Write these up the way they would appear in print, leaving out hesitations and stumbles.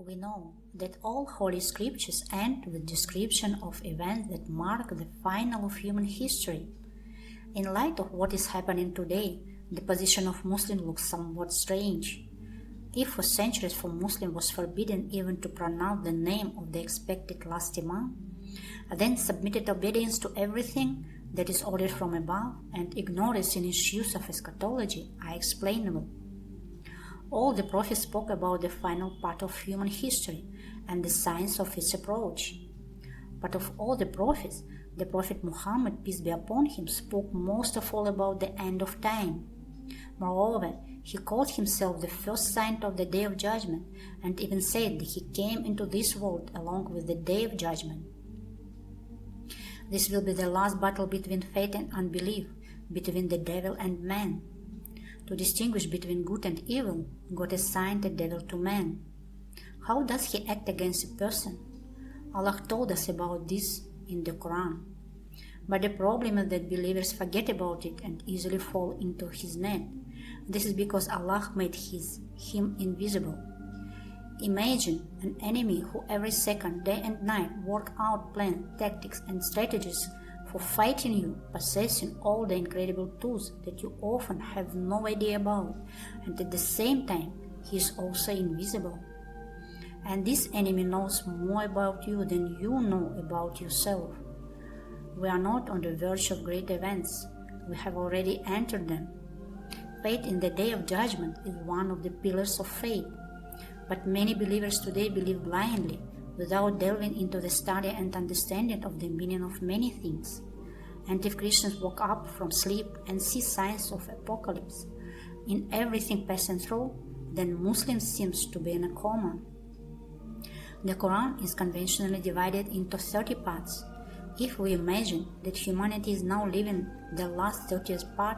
We know that all holy scriptures end with description of events that mark the final of human history. In light of what is happening today, the position of Muslims looks somewhat strange. If for centuries for Muslims was forbidden even to pronounce the name of the expected last Imam, then submitted obedience to everything that is ordered from above and ignorance in its use of eschatology are explainable. All the prophets spoke about the final part of human history and the signs of its approach. But of all the prophets, the Prophet Muhammad, peace be upon him, spoke most of all about the end of time. Moreover, he called himself the first sign of the Day of Judgment and even said that he came into this world along with the Day of Judgment. This will be the last battle between faith and unbelief, between the devil and man. To distinguish between good and evil, God assigned the devil to man. How does he act against a person? Allah told us about this in the Quran. But the problem is that believers forget about it and easily fall into his net. This is because Allah made him invisible. Imagine an enemy who every second, day and night, work out plans, tactics, and strategies for fighting you, possessing all the incredible tools that you often have no idea about, and at the same time, he is also invisible. And this enemy knows more about you than you know about yourself. We are not on the verge of great events. We have already entered them. Faith in the Day of Judgment is one of the pillars of faith. But many believers today believe blindly, without delving into the study and understanding of the meaning of many things. And if Christians woke up from sleep and see signs of apocalypse in everything passing through, then Muslims seems to be in a coma. The Quran is conventionally divided into 30 parts. If we imagine that humanity is now living the last 30th part,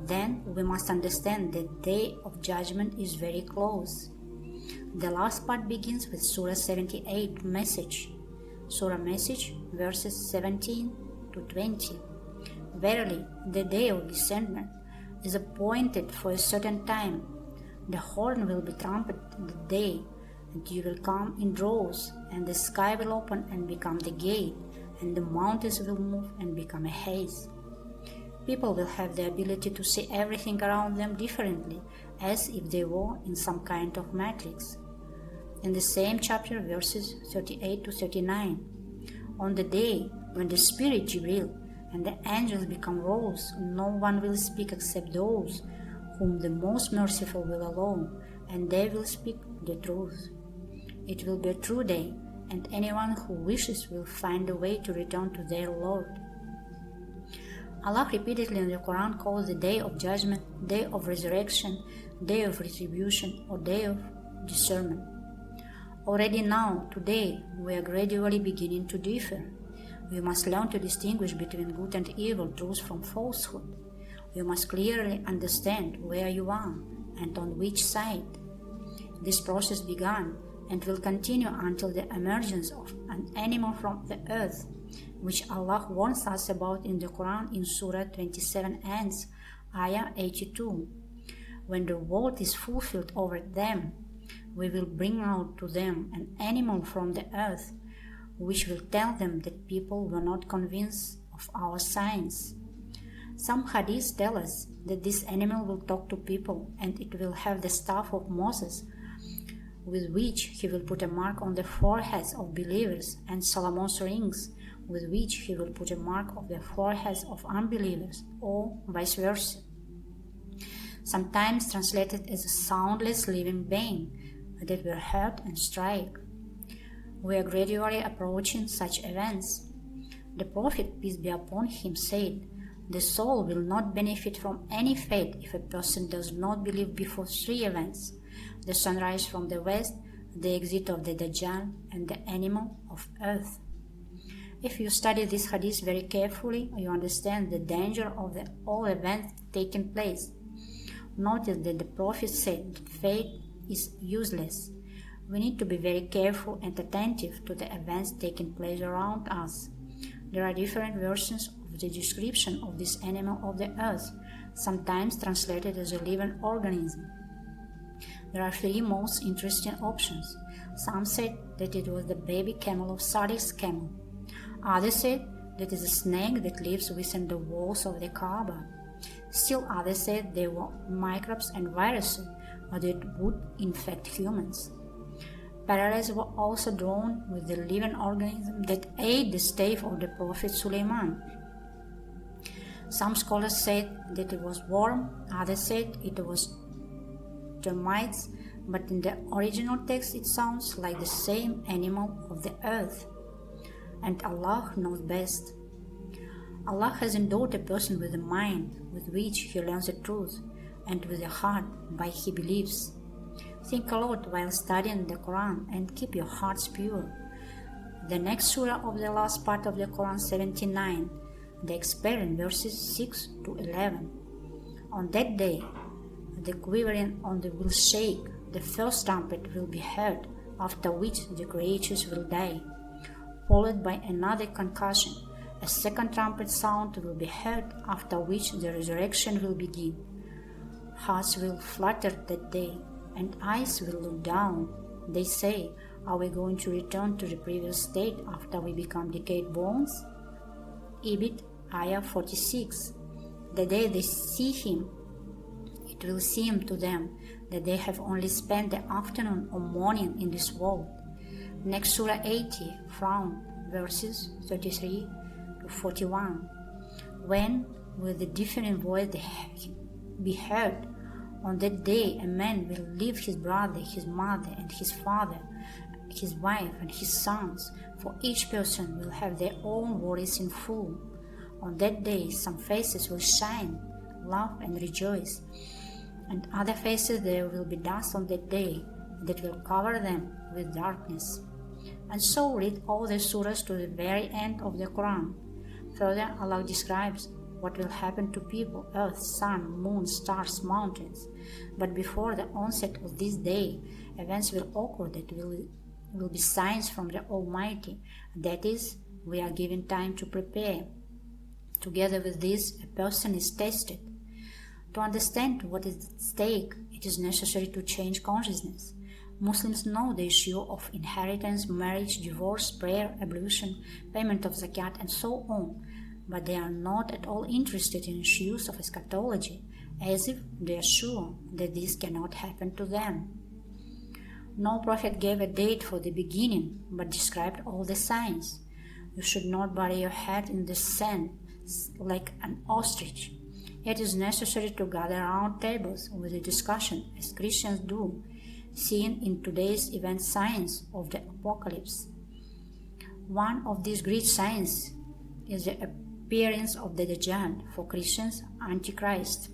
then we must understand that the Day of Judgment is very close. The last part begins with Surah 78 message. Surah message verses 17 to 20. Verily, the day of discernment is appointed for a certain time. The horn will be trumpeted the day, and you will come in droves, and the sky will open and become the gate, and the mountains will move and become a haze. People will have the ability to see everything around them differently, as if they were in some kind of matrix. In the same chapter, verses 38 to 39, on the day when the Spirit Jibril and the angels become rolls, no one will speak except those whom the Most Merciful will allow, and they will speak the truth. It will be a true day, and anyone who wishes will find a way to return to their Lord. Allah repeatedly in the Quran calls the Day of Judgment, Day of Resurrection, Day of Retribution, or Day of Discernment. Already now, today, we are gradually beginning to differ. We must learn to distinguish between good and evil, truth from falsehood. We must clearly understand where you are and on which side. This process began and will continue until the emergence of an animal from the earth, which Allah warns us about in the Quran in Surah 27 ends, Ayah 82. When the word is fulfilled over them, we will bring out to them an animal from the earth, which will tell them that people were not convinced of our signs. Some hadiths tell us that this animal will talk to people, and it will have the staff of Moses, with which he will put a mark on the foreheads of believers, and Solomon's rings, with which he will put a mark on the foreheads of unbelievers, or vice versa. Sometimes translated as a soundless living being that will hurt and strike. We are gradually approaching such events. The Prophet, peace be upon him, said, "The soul will not benefit from any faith if a person does not believe before 3 events: the sunrise from the west, the exit of the Dajjal, and the animal of earth." If you study this hadith very carefully, you understand the danger of all events taking place. Notice that the Prophet said that faith is useless. We need to be very careful and attentive to the events taking place around us. There are different versions of the description of this animal of the earth, sometimes translated as a living organism. There are three most interesting options. Some said that it was the baby camel of Sardis camel. Others said that it is a snake that lives within the walls of the Kaaba. Still others said they were microbes and viruses that would infect humans. Parallels were also drawn with the living organism that ate the staff of the Prophet Suleiman. Some scholars said that it was worm, others said it was termites, but in the original text it sounds like the same animal of the earth. And Allah knows best. Allah has endowed a person with a mind with which he learns the truth, and with a heart by he believes. Think a lot while studying the Quran and keep your hearts pure. The next surah of the last part of the Quran, 79, the explain verses 6 to 11. On that day, the quivering on the will shake, the first trumpet will be heard, after which the creatures will die, followed by another concussion. A second trumpet sound will be heard, after which the resurrection will begin. Hearts will flutter that day, and eyes will look down. They say, are we going to return to the previous state after we become decayed bones? Ibid, Ayah 46. The day they see him, it will seem to them that they have only spent the afternoon or morning in this world. Next Surah 80, Frown, verses 33 to 41. When will the different voice be heard? On that day a man will leave his brother, his mother, and his father, his wife, and his sons, for each person will have their own worries in full. On that day some faces will shine, laugh, and rejoice, and other faces there will be dust on that day that will cover them with darkness. And so read all the surahs to the very end of the Quran. Further, Allah describes what will happen to people, earth, sun, moon, stars, mountains. But before the onset of this day, events will occur that will be signs from the Almighty. That is, we are given time to prepare. Together with this, a person is tested. To understand what is at stake, it is necessary to change consciousness. Muslims know the issue of inheritance, marriage, divorce, prayer, ablution, payment of zakat, and so on, but they are not at all interested in issues of eschatology, as if they are sure that this cannot happen to them. No prophet gave a date for the beginning, but described all the signs. You should not bury your head in the sand like an ostrich. It is necessary to gather around tables with a discussion, as Christians do, seeing in today's event signs of the apocalypse. One of these great signs is the appearance of the Dajjal, for Christians, Antichrist.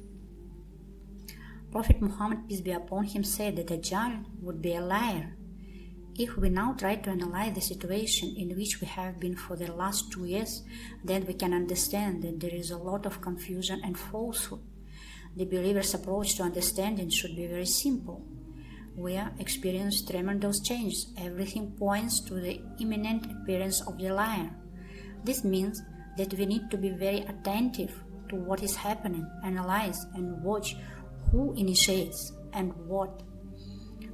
Prophet Muhammad, peace be upon him, said that Dajjal would be a liar. If we now try to analyze the situation in which we have been for the last 2 years, then we can understand that there is a lot of confusion and falsehood. The believer's approach to understanding should be very simple. We are experiencing tremendous changes. Everything points to the imminent appearance of the liar. This means that we need to be very attentive to what is happening, analyze and watch who initiates and what.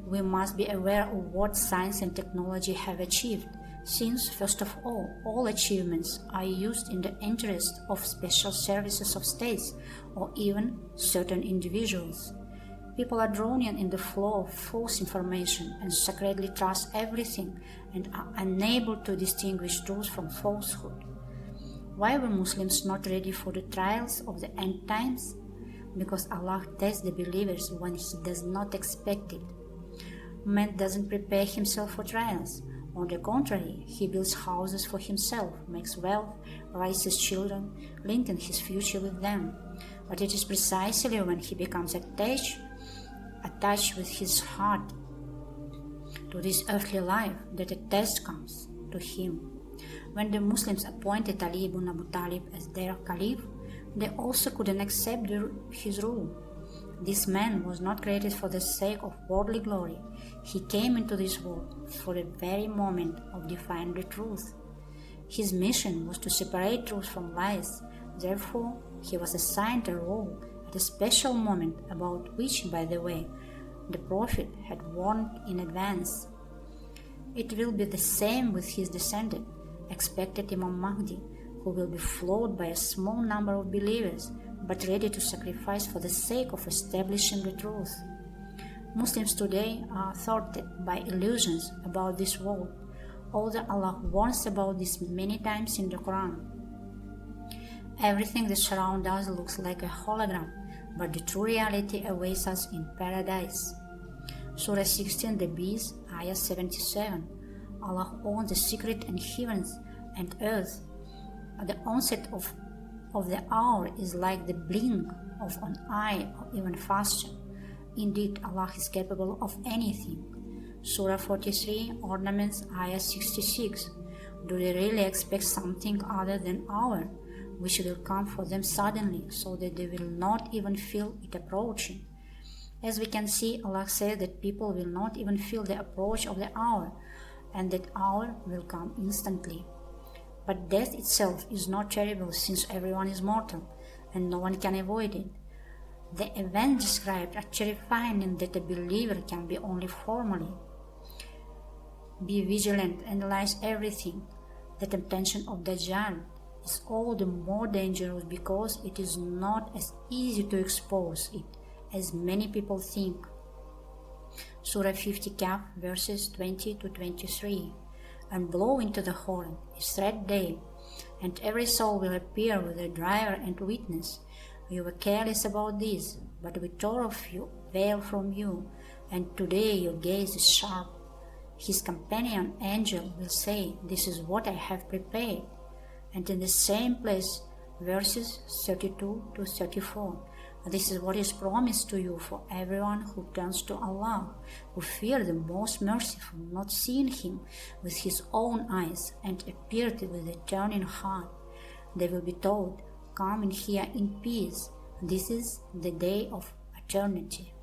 We must be aware of what science and technology have achieved, since, first of all achievements are used in the interest of special services of states or even certain individuals. People are drawn in the flow of false information and secretly trust everything and are unable to distinguish truth from falsehood. Why were Muslims not ready for the trials of the end times? Because Allah tests the believers when He does not expect it. Man doesn't prepare himself for trials. On the contrary, he builds houses for himself, makes wealth, raises children, linking his future with them. But it is precisely when he becomes attached with his heart to this earthly life that a test comes to him. When the Muslims appointed Ali ibn Abu Talib as their caliph, they also couldn't accept his rule. This man was not created for the sake of worldly glory. He came into this world for the very moment of defining the truth. His mission was to separate truth from lies. Therefore, he was assigned a role at a special moment, about which, by the way, the Prophet had warned in advance. It will be the same with his descendant, expected Imam Mahdi, who will be flawed by a small number of believers, but ready to sacrifice for the sake of establishing the truth. Muslims today are thwarted by illusions about this world, although Allah warns about this many times in the Quran. Everything that surrounds us looks like a hologram, but the true reality awaits us in paradise. Surah 16, the Bees, Ayah 77. Allah owns the secret in heavens and earth. At the onset of the hour is like the blink of an eye, or even faster. Indeed, Allah is capable of anything. Surah 43, Ornaments, Ayah 66. Do they really expect something other than hour, which will come for them suddenly, so that they will not even feel it approaching? As we can see, Allah says that people will not even feel the approach of the hour, and that hour will come instantly. But death itself is not terrible, since everyone is mortal, and no one can avoid it. The events described are terrifying in that a believer can be only formally. Be vigilant, analyze everything. The temptation of Dajjal is all the more dangerous because it is not as easy to expose it as many people think. Surah 50 Kahf, verses 20 to 23. And blow into the horn, is threat day, and every soul will appear with a driver and witness. You were careless about this, but we tore off your veil from you, and today your gaze is sharp. His companion angel will say, This is what I have prepared. And in the same place, verses 32 to 34, this is what is promised to you for everyone who turns to Allah, who fear the most merciful, not seeing Him with his own eyes, and appeared with a turning heart. They will be told, Come in here in peace. This is the day of eternity.